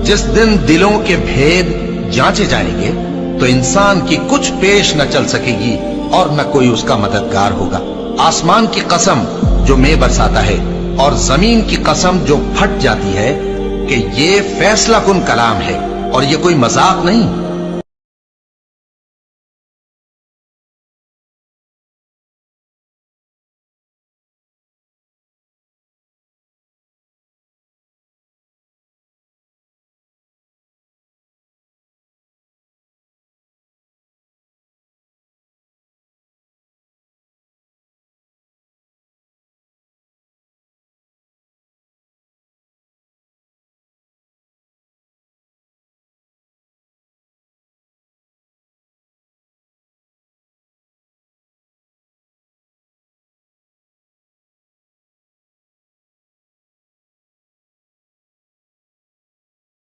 जिस दिन दिलों के भेद जांचे जाएंगे तो इंसान की कुछ पेश न चल सकेगी और न कोई उसका मददगार होगा। आसमान की कसम जो मेघ बरसाता है और जमीन की कसम जो फट जाती है कि ये फैसला कुन कलाम है और ये कोई मजाक नहीं।